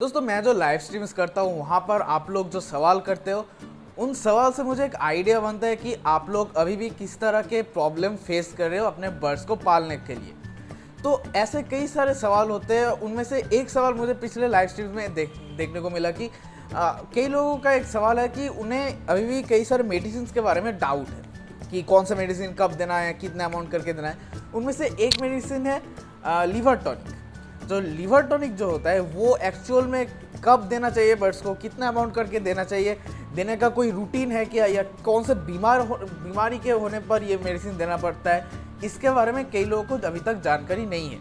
दोस्तों मैं जो लाइव स्ट्रीम्स करता हूँ वहाँ पर आप लोग जो सवाल करते हो उन सवाल से मुझे एक आइडिया बनता है कि आप लोग अभी भी किस तरह के प्रॉब्लम फेस कर रहे हो अपने बर्ड्स को पालने के लिए। तो ऐसे कई सारे सवाल होते हैं, उनमें से एक सवाल मुझे पिछले लाइव स्ट्रीम्स में देखने को मिला कि कई लोगों का एक सवाल है कि उन्हें अभी भी कई सारे मेडिसिन के बारे में डाउट है कि कौन सा मेडिसिन कब देना है, कितना अमाउंट करके देना है। उनमें से एक मेडिसिन है लीवर टॉनिक। जो लीवर टॉनिक जो होता है वो एक्चुअल में कब देना चाहिए बर्ड्स को, कितना अमाउंट करके देना चाहिए, देने का कोई रूटीन है क्या, या कौन से बीमारी के होने पर ये मेडिसिन देना पड़ता है, इसके बारे में कई लोगों को अभी तक जानकारी नहीं है।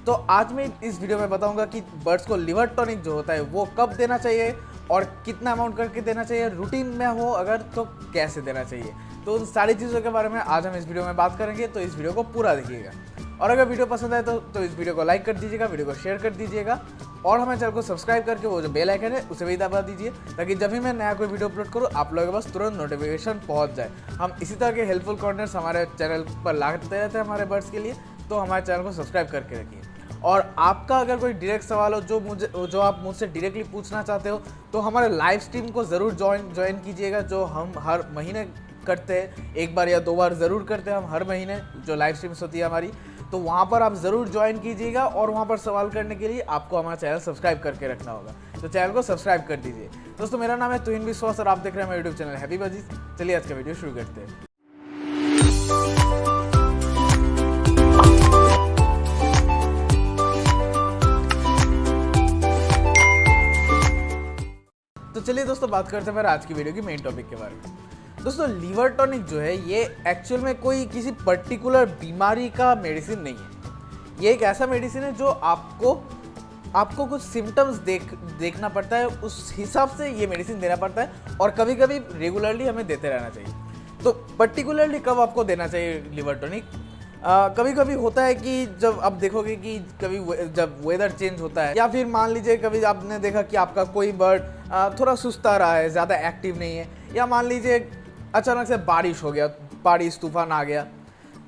तो आज मैं इस वीडियो में बताऊंगा कि बर्ड्स को लीवर टॉनिक जो होता है वो कब देना चाहिए और कितना अमाउंट करके देना चाहिए, रूटीन में हो अगर तो कैसे देना चाहिए। तो उन सारी चीज़ों के बारे में आज हम इस वीडियो में बात करेंगे, तो इस वीडियो को पूरा देखिएगा। और अगर वीडियो पसंद आए तो इस वीडियो को लाइक कर दीजिएगा, वीडियो को शेयर कर दीजिएगा और हमारे चैनल को सब्सक्राइब करके वो जो बेल आइकन है उसे भी दबा दीजिए, ताकि जब भी मैं नया कोई वीडियो अपलोड करूँ आप लोगों के पास तुरंत नोटिफिकेशन पहुंच जाए। हम इसी तरह के हेल्पफुल कंटेंट्स हमारे चैनल पर लाते रहते हैं हमारे बर्ड्स के लिए, तो हमारे चैनल को सब्सक्राइब करके रखिए। और आपका अगर कोई डायरेक्ट सवाल हो जो आप मुझसे डायरेक्टली पूछना चाहते हो, तो हमारे लाइव स्ट्रीम को ज़रूर ज्वाइन कीजिएगा, जो हम हर महीने करते हैं, एक बार या दो बार ज़रूर करते हैं हम हर महीने जो लाइव स्ट्रीम्स होती है हमारी। तो वहाँ पर आप ज़रूर ज्वाइन कीजिएगा और वहाँ पर सवाल करने के लिए आपको हमारा चैनल सब्सक्राइब करके रखना होगा, तो चैनल को सब्सक्राइब कर दीजिए। दोस्तों मेरा नाम है तुहिन विश्वास और आप देख रहे हैं मेरा यूट्यूब चैनल हैप्पी बजीज। चलिए आज का वीडियो शुरू करते हैं। तो चलिए दोस्तों बात करते हैं मेरे आज की वीडियो की मेन टॉपिक के बारे में। दोस्तों लीवर टॉनिक जो है ये एक्चुअल में कोई किसी पर्टिकुलर बीमारी का मेडिसिन नहीं है। ये एक ऐसा मेडिसिन है जो आपको कुछ सिम्टम्स देखना पड़ता है, उस हिसाब से ये मेडिसिन देना पड़ता है और कभी कभी रेगुलरली हमें देते रहना चाहिए। तो पर्टिकुलरली कब आपको देना चाहिए लीवर टॉनिक, कभी कभी होता है कि जब आप देखोगे कि कभी जब वेदर चेंज होता है, या फिर मान लीजिए कभी आपने देखा कि आपका कोई बर्ड थोड़ा सुस्ता रहा है, ज़्यादा एक्टिव नहीं है, या मान लीजिए अचानक से बारिश हो गया, बारिश तूफान आ गया,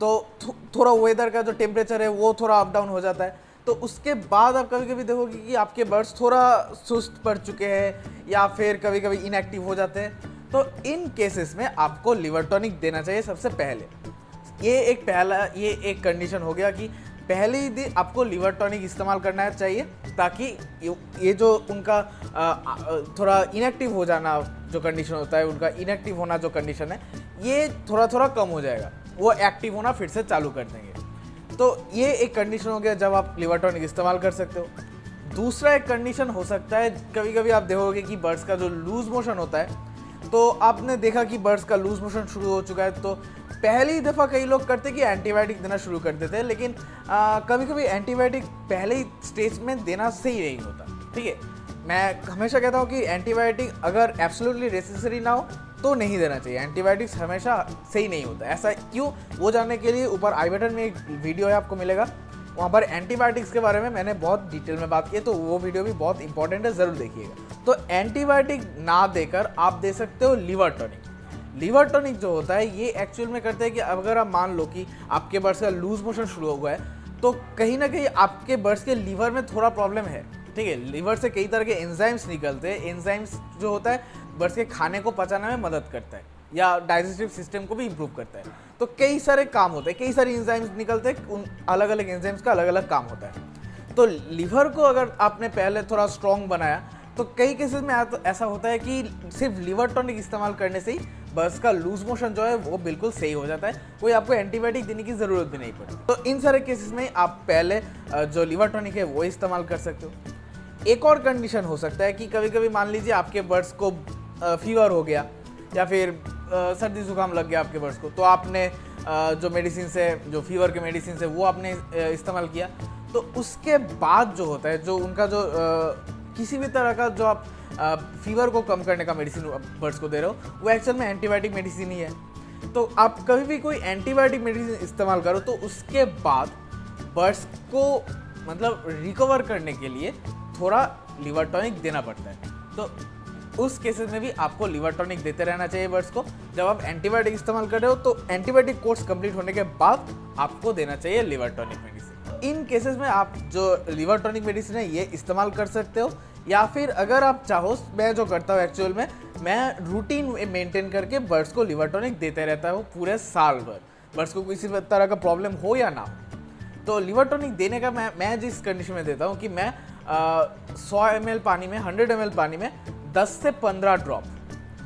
तो थोड़ा वेदर का जो टेम्परेचर है वो थोड़ा अप डाउन हो जाता है। तो उसके बाद आप कभी कभी देखोगे कि आपके बर्ड्स थोड़ा सुस्त पड़ चुके हैं या फिर कभी कभी इनएक्टिव हो जाते हैं। तो इन केसेस में आपको लीवर टॉनिक देना चाहिए सबसे पहले। ये एक कंडीशन हो गया कि पहले ही दिन आपको लीवर टॉनिक इस्तेमाल करना चाहिए, ताकि ये जो उनका थोड़ा इनएक्टिव हो जाना जो कंडीशन होता है, उनका इनएक्टिव होना जो कंडीशन है, ये थोड़ा थोड़ा कम हो जाएगा, वो एक्टिव होना फिर से चालू कर देंगे। तो ये एक कंडीशन हो गया जब आप लीवर टॉनिक इस्तेमाल कर सकते हो। दूसरा एक कंडीशन हो सकता है, कभी कभी आप देखोगे कि बर्ड्स का जो लूज मोशन होता है, तो आपने देखा कि बर्ड्स का लूज मोशन शुरू हो चुका है, तो पहली दफ़ा कई लोग करते कि एंटीबायोटिक देना शुरू कर देते हैं, लेकिन कभी कभी एंटीबायोटिक पहले ही स्टेज में देना सही नहीं होता। ठीक है, मैं हमेशा कहता हूँ कि एंटीबायोटिक अगर एब्सोल्युटली नेसेसरी ना हो तो नहीं देना चाहिए। एंटीबायोटिक्स हमेशा सही नहीं होता। ऐसा क्यों, वो जानने के लिए ऊपर आई बटन में एक वीडियो है, आपको मिलेगा, वहाँ पर एंटीबायोटिक्स के बारे में मैंने बहुत डिटेल में बात की है, तो वो वीडियो भी बहुत इंपॉर्टेंट है, ज़रूर देखिएगा। तो एंटीबायोटिक ना देकर आप दे सकते हो लीवर टॉनिक। लीवर टॉनिक जो होता है ये एक्चुअल में करते हैं कि अगर आप मान लो कि आपके बर्ड्स का लूज मोशन शुरू हुआ है, तो कहीं ना कहीं आपके बर्ड्स के लीवर में थोड़ा प्रॉब्लम है। ठीक है, लीवर से कई तरह के एंजाइम्स निकलते हैं। एंजाइम्स जो होता है बर्ड्स के खाने को पचाने में मदद करता है या डाइजेस्टिव सिस्टम को भी इम्प्रूव करता है। तो कई सारे काम होते हैं, कई सारे एंजाइम्स निकलते हैं, उन अलग अलग एंजाइम्स का अलग अलग काम होता है। तो लीवर को अगर आपने पहले थोड़ा स्ट्रॉन्ग बनाया, तो कई केसेस में ऐसा होता है कि सिर्फ लीवर टॉनिक इस्तेमाल करने से ही बर्ड्स का लूज मोशन जो है वो बिल्कुल सही हो जाता है, कोई आपको एंटीबायोटिक देने की ज़रूरत भी नहीं पड़ती। तो इन सारे केसेस में आप पहले जो लीवर टॉनिक है वो इस्तेमाल कर सकते हो। एक और कंडीशन हो सकता है कि कभी कभी मान लीजिए आपके बर्ड्स को फीवर हो गया या फिर सर्दी जुकाम लग गया आपके बर्ड्स को, तो आपने जो मेडिसिन है, जो फीवर के मेडिसिन है वो आपने इस्तेमाल किया, तो उसके बाद जो होता है, जो उनका जो किसी भी तरह का जो आप फीवर को कम करने का मेडिसिन बर्ड्स को दे रहे हो, वो एक्चुअल में एंटीबायोटिक मेडिसिन ही है। तो आप कभी भी कोई एंटीबायोटिक मेडिसिन इस्तेमाल करो तो उसके बाद बर्ड्स को मतलब रिकवर करने के लिए थोड़ा लीवर टॉनिक देना पड़ता है। तो उस केसेस में भी आपको लीवर टॉनिक देते रहना चाहिए बर्ड्स को। जब आप एंटीबायोटिक इस्तेमाल कर रहे हो तो एंटीबायोटिक कोर्स कंप्लीट होने के बाद आपको देना चाहिए लीवर टॉनिक मेडिसिन। इन केसेस में आप जो लीवर टॉनिक मेडिसिन है ये इस्तेमाल कर सकते हो। या फिर अगर आप चाहो, मैं जो करता हूँ एक्चुअल में, मैं रूटीन मेंटेन करके बर्ड्स को लिवर टॉनिक देते रहता हूँ पूरे साल भर, बर्ड्स को किसी तरह का प्रॉब्लम हो या ना हो। तो लिवर टॉनिक देने का मैं जिस कंडीशन में देता हूँ कि मैं 100 ml पानी में, 100 ml पानी में 10 से 15 ड्रॉप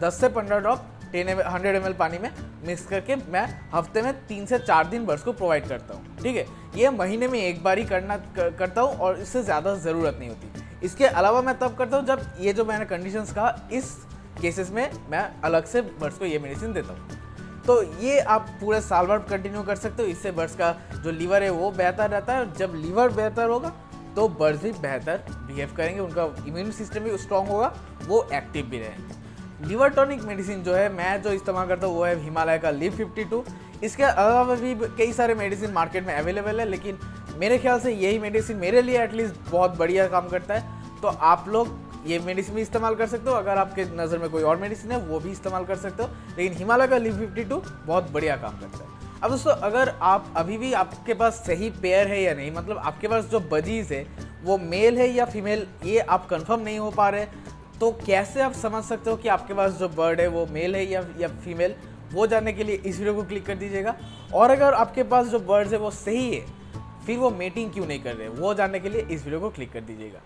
100 ml पानी में मिक्स करके मैं हफ्ते में 3 से 4 दिन बर्ड्स को प्रोवाइड करता हूँ। ठीक है, ये महीने में एक बार ही करता हूँ और इससे ज़्यादा ज़रूरत नहीं होती। इसके अलावा मैं तब करता हूँ जब ये जो मैंने कंडीशंस कहा, इस केसेस में मैं अलग से बर्ड्स को ये मेडिसिन देता हूँ। तो ये आप पूरे साल भर कंटिन्यू कर सकते हो। इससे बर्ड्स का जो लीवर है वो बेहतर रहता है, और जब लीवर बेहतर होगा तो बर्ड्स भी बेहतर बिहेव करेंगे, उनका इम्यून सिस्टम भी स्ट्रॉन्ग होगा, वो एक्टिव भी रहेंगे। लिवर टॉनिक मेडिसिन जो है मैं जो इस्तेमाल करता हूँ वो है हिमालय का लिव 52। इसके अलावा भी कई सारे मेडिसिन मार्केट में अवेलेबल है, लेकिन मेरे ख्याल से यही मेडिसिन मेरे लिए एटलीस्ट बहुत बढ़िया काम करता है। तो आप लोग ये मेडिसिन भी इस्तेमाल कर सकते हो, अगर आपके नज़र में कोई और मेडिसिन है वो भी इस्तेमाल कर सकते हो, लेकिन हिमालय का लिव 52 बहुत बढ़िया काम करता है। अब दोस्तों, अगर आप अभी भी आपके पास सही पेयर है या नहीं, मतलब आपके पास जो बजीज है वो मेल है या फीमेल, ये आप कंफर्म नहीं हो पा रहे, तो कैसे आप समझ सकते हो कि आपके पास जो बर्ड है वो मेल है या फीमेल, वो जानने के लिए इस वीडियो को क्लिक कर दीजिएगा। और अगर आपके पास जो बर्ड्स है वो सही है, फिर वो मेटिंग क्यों नहीं कर रहे, वो जानने के लिए इस वीडियो को क्लिक कर दीजिएगा।